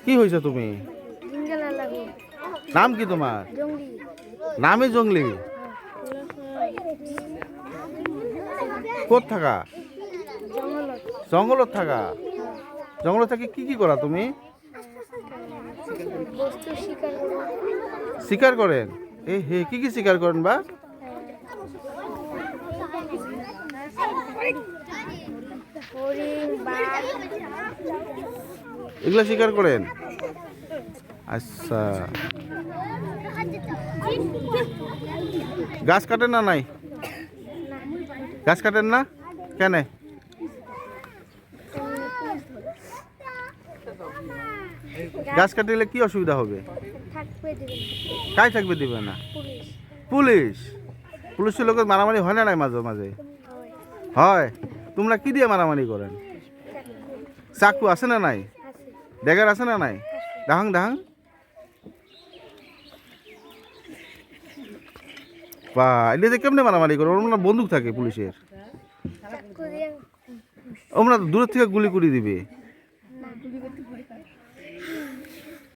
কি হয়েছে তুমি? নাম কি তোমার? নামই জঙ্গলি। কোথ থাকা? জঙ্গলত থাকা। জঙ্গলত থাকি কি কি করা তুমি? শিকার করেন? এ হে, কি কি শিকার করেন বা? এগুলা শিকার করেন? আচ্ছা, গাছ কাটেন না? নাই, গাছ কাটেন না কেন? গাছ কাটিলে কি অসুবিধা হবে? কাই থাকবে দিবে না? পুলিশ। পুলিশের লোকের মারামারি হয় না? নাই মাঝে মাঝে হয়। তোমরা কি দিয়ে মারামারি করেন? চাকু আছে না নাই? ড্যাগার আছে না নাই? দাহাং দাহাং। বা এটা কেমনে মারামারি করে? ওর বন্দুক থাকে পুলিশের, ওরা দূরের থেকে গুলি করে দিবে।